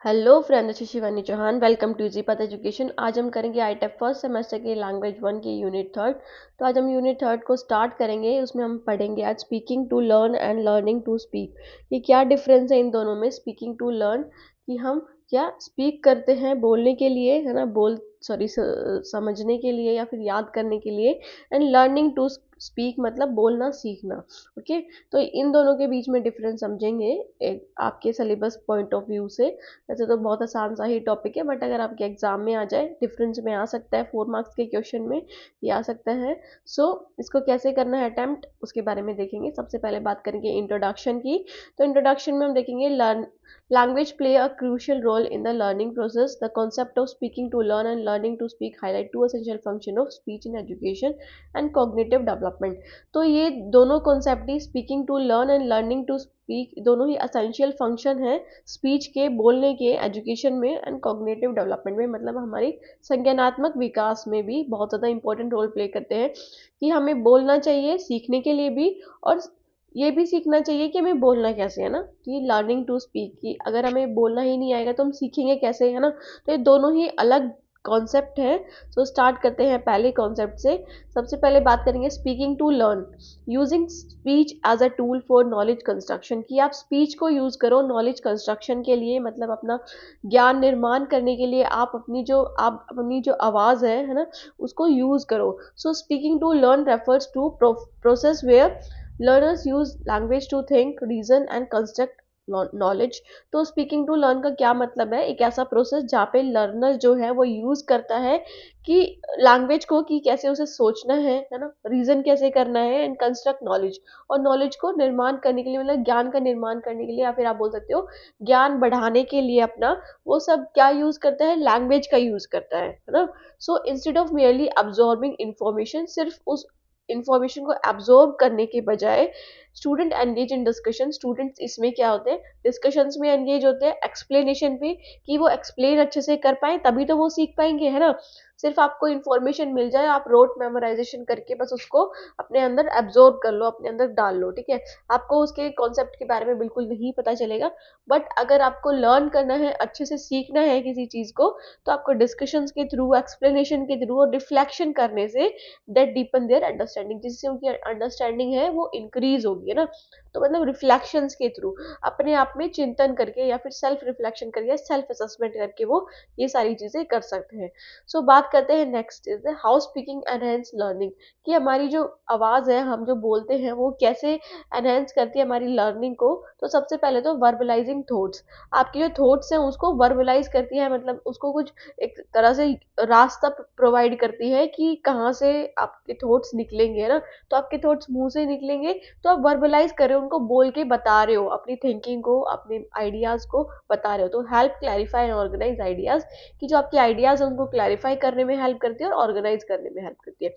Hello friend, this is Shivani Chauhan. Welcome to easy path education. आज हम करेंगे आईटेक फर्स्ट सेमेस्टर के लैंग्वेज वन के यूनिट थर्ड। तो आज हम यूनिट थर्ड को स्टार्ट करेंगे। उसमें हम पढ़ेंगे आज speaking to learn and learning to speak. कि क्या डिफरेंस है इन दोनों में। स्पीकिंग टू लर्न कि हम क्या स्पीक करते हैं बोलने के लिए, है ना, समझने के लिए या फिर याद करने के लिए। एंड लर्निंग टू स्पीक मतलब बोलना सीखना। ओके, तो इन दोनों के बीच में डिफरेंस समझेंगे एक आपके सिलेबस पॉइंट ऑफ व्यू से। वैसे तो बहुत आसान सा ही टॉपिक है, बट अगर आपके एग्जाम में आ जाए डिफरेंस में आ सकता है, 4 मार्क्स के क्वेश्चन में ये आ सकता है। सो इसको कैसे करना है अटेम्प्ट, उसके बारे में देखेंगे। सबसे पहले बात करेंगे इंट्रोडक्शन की। तो इंट्रोडक्शन में हम देखेंगे learn language play a crucial role in the learning process. The concept of speaking to learn and learning to speak highlight two essential functions of speech in education and cognitive development. तो ये दोनों concept ही, speaking to learn and learning to speak, दोनों ही essential function है speech के, बोलने के, एजुकेशन में एंड कॉग्निटिव डेवलपमेंट में। मतलब हमारी संज्ञानात्मक विकास में भी बहुत ज़्यादा इंपॉर्टेंट रोल प्ले करते हैं। कि हमें बोलना चाहिए सीखने के लिए भी, और ये भी सीखना चाहिए कि हमें बोलना कैसे है ना। कि लर्निंग टू स्पीक, कि अगर हमें बोलना ही नहीं आएगा तो हम सीखेंगे कैसे, है ना। तो ये दोनों ही अलग कॉन्सेप्ट है। तो स्टार्ट करते हैं पहले कॉन्सेप्ट से। सबसे पहले बात करेंगे speaking to learn. Using speech as a tool for knowledge construction. कि आप स्पीच को यूज करो नॉलेज कंस्ट्रक्शन के लिए, मतलब अपना ज्ञान निर्माण करने के लिए। आप अपनी जो आवाज़ है ना, उसको यूज करो। So speaking to learn refers to process where learners use language to think, reason and construct knowledge. तो स्पीकिंग टू लर्न का क्या मतलब है, एक ऐसा प्रोसेस जहाँ पे लर्नर जो है वो यूज करता है कि लैंग्वेज को, कि कैसे उसे सोचना है ना, रीजन कैसे करना है एंड कंस्ट्रक्ट नॉलेज। और नॉलेज को निर्माण करने के लिए, मतलब ज्ञान का निर्माण करने के लिए, या फिर आप बोल सकते हो ज्ञान बढ़ाने के लिए अपना, वो सब क्या यूज करता है, लैंग्वेज का यूज करता है ना। So instead of merely absorbing information, सिर्फ उस इंफॉर्मेशन को एब्जॉर्ब करने के बजाय student engage in discussion. Students इसमें क्या होते हैं, डिस्कशंस में एंगेज होते हैं, एक्सप्लेनेशन पे, कि वो एक्सप्लेन अच्छे से कर पाए, तभी तो वो सीख पाएंगे, है ना। सिर्फ आपको इन्फॉर्मेशन मिल जाए, आप रोट मेमोराइजेशन करके बस उसको अपने अंदर एब्जॉर्ब कर लो, अपने अंदर डाल लो, ठीक है। आपको उसके कॉन्सेप्ट के बारे में बिल्कुल नहीं पता चलेगा। बट अगर आपको लर्न करना है, अच्छे से सीखना है किसी चीज़ को, तो आपको डिस्कशंस के थ्रू, एक्सप्लेनेशन के थ्रू और रिफ्लेक्शन करने say that deepen their understanding, जिससे उनकी अंडरस्टैंडिंग है वो इंक्रीज होगी, है ना। तो मतलब रिफ्लेक्शंस के थ्रू, अपने आप में चिंतन करके या फिर सेल्फ रिफ्लेक्शन करके, सेल्फ असेसमेंट करके वो ये सारी चीज़ें कर सकते हैं। सो बात करते हैं next is how speaking enhance learning. कि हमारी जो आवाज़ है, हम जो बोलते हैं, वो कैसे एनहेंस करती है हमारी लर्निंग को। तो सबसे पहले तो वर्बलाइजिंग थॉट्स। आपके जो थॉट्स हैं उसको वर्बलाइज करती है, मतलब उसको कुछ एक तरह से रास्ता प्रोवाइड करती है कि कहाँ से आपके थॉट्स निकलेंगे ना। तो आपके थॉट्स मुंह से निकलेंगे, तो आप वर्बलाइज कर रहे हो, उनको बोल के बता रहे हो, अपनी थिंकिंग को, अपने आइडियाज़ को बता रहे हो। तो help clarify and organise ideas, कि जो आपके आइडियाज़ हैं उनको क्लैरिफाई करने में हेल्प करती है और ऑर्गेनाइज करने में हेल्प करती है।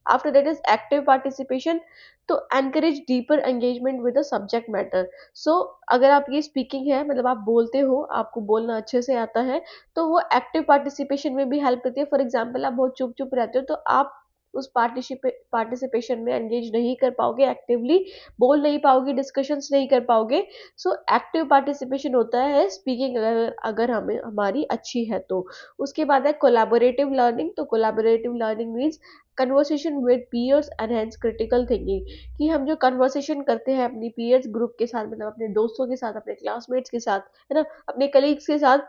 After that is active participation. तो encourage deeper engagement with the subject matter. So अगर आप ये स्पीकिंग है, मतलब आप बोलते हो, आपको बोलना अच्छे से आता है, तो वो एक्टिव पार्टिसिपेशन में भी हेल्प करती है। फॉर एग्जाम्पल, आप बहुत चुप चुप रहते हो, तो आप उस पार्टिसिपेशन में एंगेज नहीं कर पाओगे, एक्टिवली बोल नहीं पाओगे, डिस्कशंस नहीं कर पाओगे। सो एक्टिव पार्टिसिपेशन होता है स्पीकिंग, अगर हमें हमारी अच्छी है तो। उसके बाद है कोलैबोरेटिव लर्निंग। तो collaborative learning means conversation with peers enhance critical thinking. कि हम जो कन्वर्सेशन करते हैं अपनी पीयर्स ग्रुप के साथ, मतलब अपने दोस्तों के साथ, अपने क्लासमेट्स के साथ, है ना, अपने कलीग्स के साथ,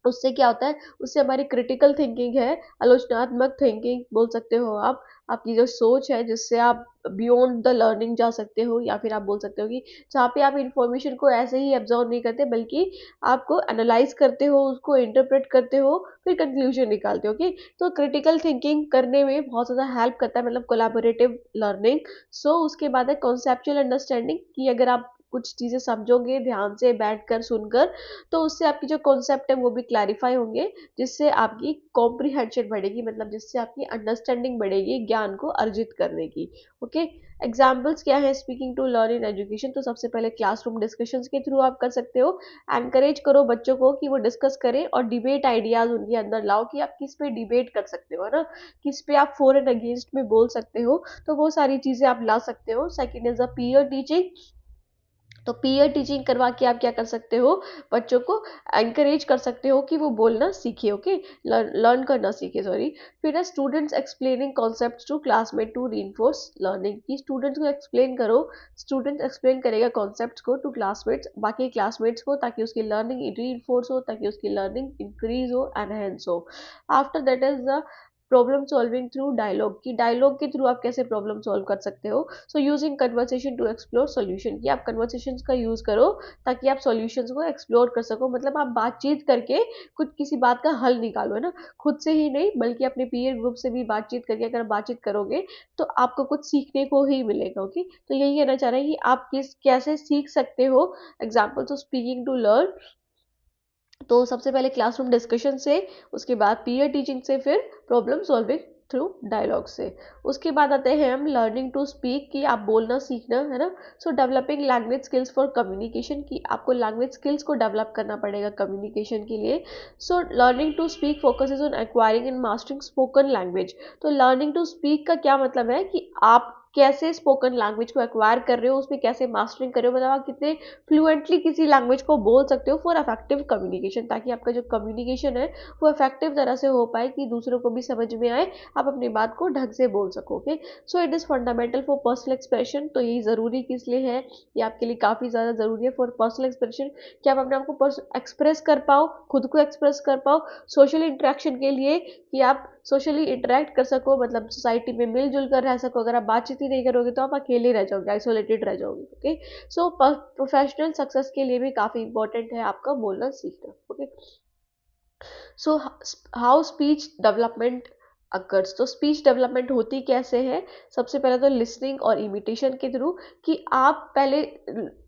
उससे क्या होता है, उससे हमारी क्रिटिकल थिंकिंग है, आलोचनात्मक थिंकिंग बोल सकते हो आप, आपकी जो सोच है, जिससे आप बियॉन्ड द लर्निंग जा सकते हो। या फिर आप बोल सकते हो कि जहाँ पे आप इंफॉर्मेशन को ऐसे ही एब्जॉर्व नहीं करते, बल्कि आपको एनालाइज करते हो, उसको इंटरप्रेट करते हो, फिर कंक्लूजन निकालते हो। कि तो क्रिटिकल थिंकिंग करने में बहुत ज़्यादा हेल्प करता है, मतलब कोलैबोरेटिव लर्निंग। सो उसके बाद है कॉन्सेप्चुअल अंडरस्टैंडिंग। कि अगर आप कुछ चीज़ें समझोगे ध्यान से बैठकर सुनकर, तो उससे आपकी जो कॉन्सेप्ट है वो भी क्लैरिफाई होंगे, जिससे आपकी कॉम्प्रिहेंशन बढ़ेगी, मतलब जिससे आपकी अंडरस्टैंडिंग बढ़ेगी ज्ञान को अर्जित करने की। ओके, एग्जाम्पल्स क्या है speaking to learn in education. तो सबसे पहले क्लासरूम डिस्कशंस के थ्रू आप कर सकते हो। एनकरेज करो बच्चों को कि वो डिस्कस करें और डिबेट आइडियाज उनके अंदर लाओ, कि आप किस पे डिबेट कर सकते हो, है ना, किस पे आप फॉर एंड अगेंस्ट में बोल सकते हो। तो वो सारी चीज़ें आप ला सकते हो। Second is a peer teaching. तो पीयर टीचिंग करवा के आप क्या कर सकते हो, बच्चों को एंकरेज कर सकते हो कि वो बोलना सीखे, ओके, लर्न करना सीखे, सॉरी। फिर है students explaining concepts to classmate to reinforce learning, कि स्टूडेंट्स को एक्सप्लेन करो, स्टूडेंट एक्सप्लेन करेगा कॉन्सेप्ट्स को टू क्लासमेट्स, बाकी क्लासमेट्स को, ताकि उसकी लर्निंग रीइंफोर्स हो, ताकि उसकी लर्निंग इंक्रीज हो, एनहेंस हो। After that is the problem solving through dialogue, की डायलॉग के थ्रू आप कैसे प्रॉब्लम सॉल्व कर सकते हो। So using conversation to explore solution, कि आप कन्वर्सेशन का यूज करो ताकि आप सॉल्यूशंस को एक्सप्लोर कर सको, मतलब आप बातचीत करके कुछ किसी बात का हल निकालो, है ना, खुद से ही नहीं बल्कि अपने पीयर ग्रुप से भी बातचीत करके अगर बातचीत करोगे तो आपको कुछ सीखने को ही मिलेगा, ओके। तो यही कहना चाह रहे हैं कि आप किस कैसे सीख सकते हो। Examples of speaking to learn, तो सबसे पहले क्लासरूम डिस्कशन से, उसके बाद पीयर टीचिंग से, फिर प्रॉब्लम सॉल्विंग थ्रू डायलॉग से। उसके बाद आते हैं हम लर्निंग टू स्पीक, कि आप बोलना सीखना, है ना। So developing language skills for communication, कि आपको लैंग्वेज स्किल्स को डेवलप करना पड़ेगा कम्युनिकेशन के लिए। So learning to speak focuses on acquiring and mastering spoken language, तो लर्निंग टू स्पीक का क्या मतलब है कि आप कैसे स्पोकन लैंग्वेज को एक्वायर कर रहे हो, उसमें कैसे मास्टरिंग कर रहे हो, मतलब आप कितने फ्लुएंटली किसी लैंग्वेज को बोल सकते हो फॉर इफेक्टिव कम्युनिकेशन, ताकि आपका जो कम्युनिकेशन है वो इफेक्टिव तरह से हो पाए, कि दूसरों को भी समझ में आए, आप अपनी बात को ढंग से बोल सकोगे। So it is fundamental for personal expression, तो यही ज़रूरी किस लिए है, ये आपके लिए काफ़ी ज़्यादा ज़रूरी है फॉर पर्सनल एक्सप्रेशन, कि आप अपने आप को एक्सप्रेस कर पाओ, खुद को एक्सप्रेस कर पाओ, सोशल इंटरेक्शन के लिए, कि आप सोशली इंटरेक्ट कर सको, मतलब सोसाइटी में मिलजुल कर रह सको। अगर आप बातचीत ही नहीं करोगे तो आप अकेले रह जाओगे, आइसोलेटेड रह जाओगे, ओके। सो प्रोफेशनल सक्सेस के लिए भी काफ़ी इंपॉर्टेंट है आपका बोलना सीखना, okay. So how speech development occurs, तो स्पीच डेवलपमेंट होती कैसे है, सबसे पहले तो लिसनिंग और इमिटेशन के थ्रू, कि आप पहले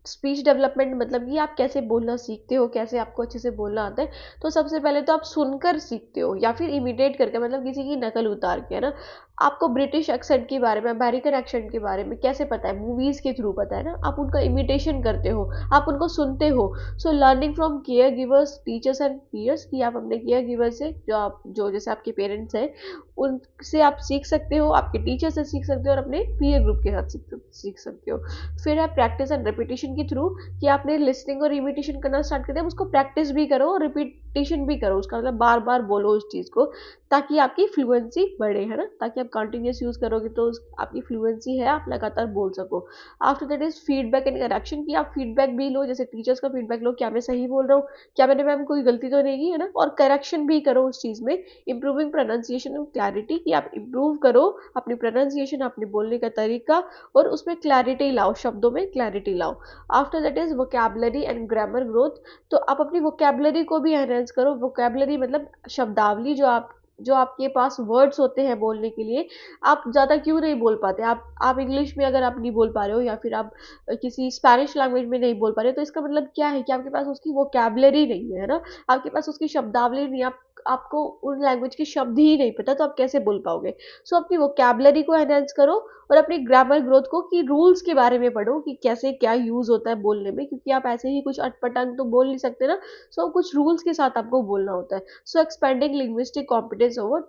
स्पीच डेवलपमेंट मतलब कि आप कैसे बोलना सीखते हो, कैसे आपको अच्छे से बोलना आता है। तो सबसे पहले तो आप सुनकर सीखते हो या फिर इमिटेट करके, मतलब किसी की नकल उतार के, है ना। आपको ब्रिटिश एक्सेंट के बारे में, अमेरिकन एक्सेंट के बारे में कैसे पता है, मूवीज़ के थ्रू पता है ना, आप उनका इमिटेशन करते हो, आप उनको सुनते हो। So learning from caregivers teachers and peers, कि आप अपने केयर गिवर से, जो जैसे आपके पेरेंट्स हैं उनसे आप सीख सकते हो, आपके टीचर से सीख सकते हो, और अपने पीयर ग्रुप के साथ सीख सकते हो। फिर है प्रैक्टिस एंड रिपीटेशन के थ्रू, कि आपने लिसनिंग और इमिटेशन करना स्टार्ट कर दिया, उसको प्रैक्टिस भी करो और रिपीटेशन भी करो, उसका मतलब बार बार बोलो उस चीज़ को, ताकि आपकी फ्लुएंसी बढ़े, है ना, ताकि आप कंटिन्यूस यूज़ करोगे तो आपकी फ्लुएंसी है, आप लगातार बोल सको। After that is feedback and correction, की आप फीडबैक भी लो, जैसे टीचर्स का फीडबैक लो, क्या मैं सही बोल रहा हूँ, क्या मैंने मैम कोई गलती तो नहीं की, है ना, और करेक्शन भी करो उस चीज़ में। इंप्रूविंग प्रोनाउंसिएशन एंड क्लैरिटी, कि आप इंप्रूव करो अपनी प्रोनाउंसिएशन, अपने बोलने का तरीका, और उसमें क्लैरिटी लाओ, शब्दों में क्लैरिटी लाओ। After that is vocabulary and grammar growth, तो आप अपनी वोकैबुलरी को भी एनहेंस करो। वोकैबुलरी मतलब शब्दावली, जो आपके पास वर्ड्स होते हैं बोलने के लिए, आप ज़्यादा क्यों नहीं बोल पाते, आप इंग्लिश में अगर आप नहीं बोल पा रहे हो, या फिर आप किसी स्पेनिश लैंग्वेज में नहीं बोल पा रहे हो, तो इसका मतलब क्या है कि आपके पास उसकी वोकैबुलरी नहीं है ना, आपके पास उसकी शब्दावली नहीं, आपको उन लैंग्वेज के शब्द ही नहीं पता, तो आप कैसे बोल पाओगे। सो अपनी वोकैबुलरी को एनहेंस करो, और अपनी ग्रामर ग्रोथ को, कि रूल्स के बारे में पढ़ो, कि कैसे क्या यूज़ होता है बोलने में, क्योंकि आप ऐसे ही कुछ अटपटांग तो बोल नहीं सकते ना। सो कुछ रूल्स के साथ आपको बोलना होता है। So expanding linguistic competence over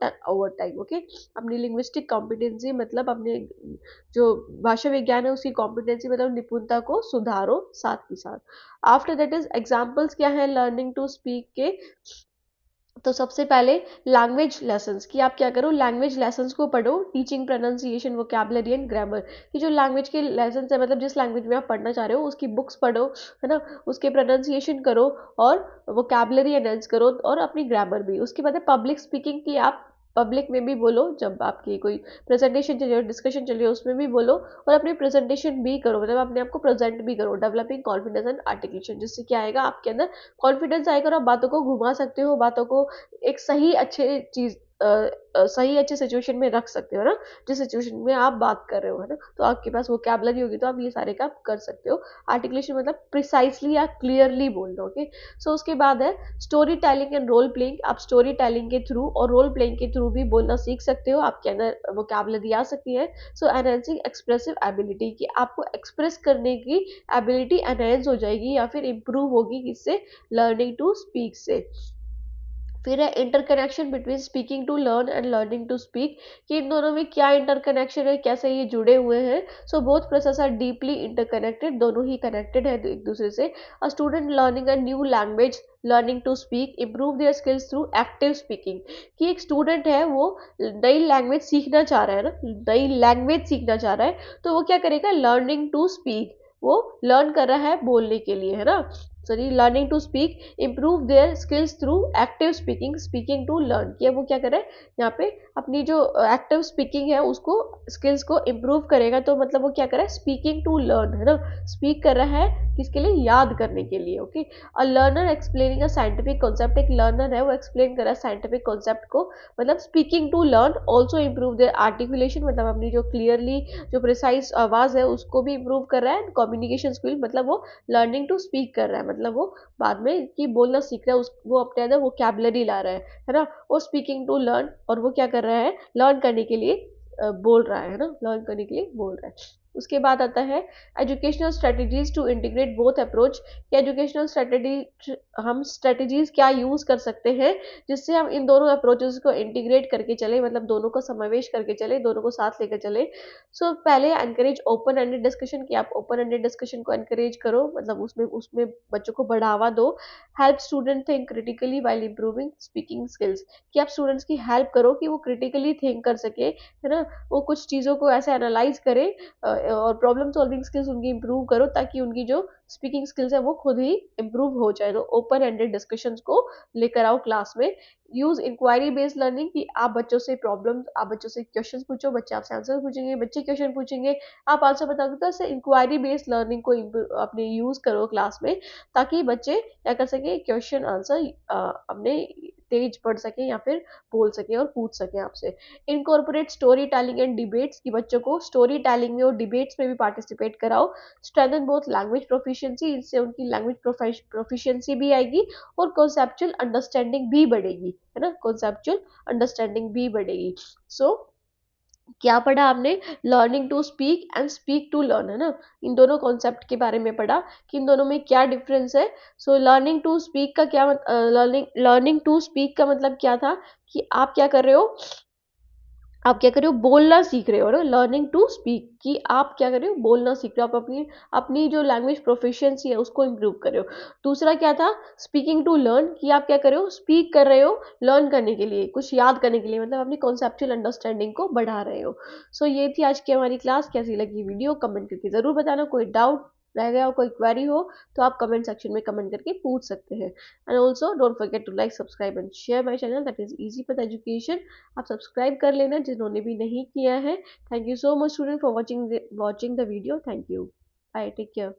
time, okay. अपनी लिंग्विस्टिक कॉम्पिटेंसी मतलब अपने जो भाषा विज्ञान है उसकी कॉम्पिटेंसी मतलब निपुणता को सुधारो साथ ही साथ। आफ्टर दैट इज एग्जाम्पल्स क्या है लर्निंग टू स्पीक के, तो सबसे पहले लैंग्वेज लेसन्स, कि आप क्या करो, लैंग्वेज लेसन्स को पढ़ो, teaching pronunciation vocabulary and grammar, कि जो लैंग्वेज के लेसन्स है, मतलब जिस लैंग्वेज में आप पढ़ना चाह रहे हो उसकी बुक्स पढ़ो, है ना, उसके प्रोनाउंसिएशन करो, और वोकैबुलरी एनहेंस करो, और अपनी ग्रामर भी। उसके बाद है पब्लिक स्पीकिंग, की आप पब्लिक में भी बोलो, जब आपकी कोई प्रेजेंटेशन चल रही हो, डिस्कशन चल रही हो, उसमें भी बोलो, और अपनी प्रेजेंटेशन भी करो, मतलब अपने आप को प्रेजेंट भी करो। डेवलपिंग कॉन्फिडेंस एंड आर्टिकुलेशन, जिससे क्या आएगा आपके अंदर कॉन्फिडेंस आएगा, और आप बातों को घुमा सकते हो, बातों को एक सही अच्छे चीज सही अच्छे सिचुएशन में रख सकते हो ना, जिस सिचुएशन में आप बात कर रहे हो, है ना, तो आपके पास वोकैबुलरी होगी तो आप ये सारे काम कर सकते हो। आर्टिकुलेशन मतलब प्रिसाइसली या क्लियरली बोलना, ओके। सो उसके बाद है storytelling and role playing, आप स्टोरी टेलिंग के थ्रू और रोल प्लेइंग के थ्रू भी बोलना सीख सकते हो, आपके अंदर वोकैबुलरी आ सकती है। सो एनहेंसिंग एक्सप्रेसिव एबिलिटी, कि आपको एक्सप्रेस करने की एबिलिटी एनहेंस हो जाएगी या फिर इम्प्रूव होगी, किससे, लर्निंग टू स्पीक से। फिर है interconnection between speaking to learn and learning to speak, कि इन दोनों में क्या इंटरकनेक्शन है, कैसे ये जुड़े हुए हैं। So both process are deeply interconnected, दोनों ही कनेक्टेड है एक दूसरे से। A student learning a new language learning to speak improve their skills through active speaking, कि एक स्टूडेंट है वो नई लैंग्वेज सीखना चाह रहा है ना, नई लैंग्वेज सीखना चाह रहा है, तो वो क्या करेगा, लर्निंग टू स्पीक, वो लर्न कर रहा है बोलने के लिए, है ना। Sorry, learning to speak improve their skills through active speaking, speaking to learn, किया वो क्या करे यहाँ पे अपनी जो एक्टिव स्पीकिंग है उसको, स्किल्स को इम्प्रूव करेगा, तो मतलब वो क्या करे, स्पीकिंग टू लर्न, है ना, स्पीक कर रहा है किसके लिए, याद करने के लिए। Okay, a learner explaining a scientific concept, एक लर्नर है वो एक्सप्लेन कर रहा है साइंटिफिक कॉन्सेप्ट को, मतलब speaking to learn also improve their articulation, मतलब अपनी जो क्लियरली जो प्रिसाइज आवाज है उसको भी इम्प्रूव कर रहा है, कम्युनिकेशन स्किल, मतलब वो लर्निंग टू स्पीक कर रहा है, मतलब वो बाद में कि बोलना सीख रहा है, उस वो अपने अंदर वोकैबुलरी ला रहा है ना, वो स्पीकिंग टू लर्न, और वो क्या कर रहा है, लर्न करने के लिए बोल रहा है ना, लर्न करने के लिए बोल रहा है। उसके बाद आता है educational strategies to integrate both approach, कि एजुकेशनल स्ट्रेटजी, हम स्ट्रेटजीज क्या यूज कर सकते हैं जिससे हम इन दोनों अप्रोचेस को इंटीग्रेट करके चले, मतलब दोनों का समावेश करके चले, दोनों को साथ लेकर चले। सो पहले एनकरेज ओपन एंडेड डिस्कशन, कि आप ओपन एंडेड डिस्कशन को एनकरेज करो, मतलब उसमें उसमें बच्चों को बढ़ावा दो। Help student think critically while improving speaking skills, कि आप स्टूडेंट्स की हेल्प करो कि वो क्रिटिकली थिंक कर सके, है ना, वो कुछ चीज़ों को ऐसे एनालाइज करे, और प्रॉब्लम सॉल्विंग स्किल्स उनकी इम्प्रूव करो, ताकि उनकी जो स्पीकिंग स्किल्स है वो खुद ही इम्प्रूव हो जाए। तो ओपन एंडेड डिस्कशंस को लेकर आओ क्लास में। यूज इंक्वायरी बेस्ड लर्निंग, कि आप बच्चों से प्रॉब्लम, आप बच्चों से क्वेश्चंस पूछो, बच्चे आपसे आंसर पूछेंगे, बच्चे क्वेश्चन पूछेंगे, आप आंसर बताओगे, तो ऐसे इंक्वायरी बेस्ड लर्निंग को अपने यूज करो क्लास में, ताकि बच्चे क्या कर सके, क्वेश्चन आंसर अपने तेज पढ़ सके या फिर बोल सके और पूछ सके आपसे। Incorporate story telling and debates, की बच्चों को स्टोरी टेलिंग में और डिबेट्स में भी पार्टिसिपेट कराओ। स्ट्रेंथन बोथ लैंग्वेज प्रोफिशिएंसी, इससे उनकी लैंग्वेज प्रोफिशिएंसी भी आएगी और कॉन्सेप्चुअल अंडरस्टैंडिंग भी बढ़ेगी, है ना, कॉन्सेप्चुअल अंडरस्टैंडिंग भी बढ़ेगी। सो क्या पढ़ा आपने, learning to speak and speak to learn, है ना, इन दोनों कॉन्सेप्ट के बारे में पढ़ा कि इन दोनों में क्या डिफरेंस है। सो लर्निंग टू स्पीक का क्या लर्निंग टू स्पीक का मतलब क्या था, कि आप क्या कर रहे हो, आप क्या कर रहे हो, बोलना सीख रहे हो ना, लर्निंग टू स्पीक, कि आप क्या कर रहे हो, बोलना सीख रहे हो, आप अपनी अपनी जो लैंग्वेज प्रोफिशिएंसी है उसको इम्प्रूव कर रहे हो। दूसरा क्या था, स्पीकिंग टू लर्न, कि आप क्या कर रहे हो, स्पीक कर रहे हो लर्न करने के लिए, कुछ याद करने के लिए, मतलब अपनी कॉन्सेप्चुअल अंडरस्टैंडिंग को बढ़ा रहे हो। सो ये थी आज की हमारी क्लास, कैसी लगी वीडियो कमेंट करके ज़रूर बताना, कोई डाउट रह गया हो, कोई क्वेरी हो, तो आप कमेंट सेक्शन में कमेंट करके पूछ सकते हैं। And also don't forget to like subscribe and share my channel, that is Easy Path Education, आप सब्सक्राइब कर लेना जिन्होंने भी नहीं किया है। Thank you so much student for watching the video, thank you, bye, take care.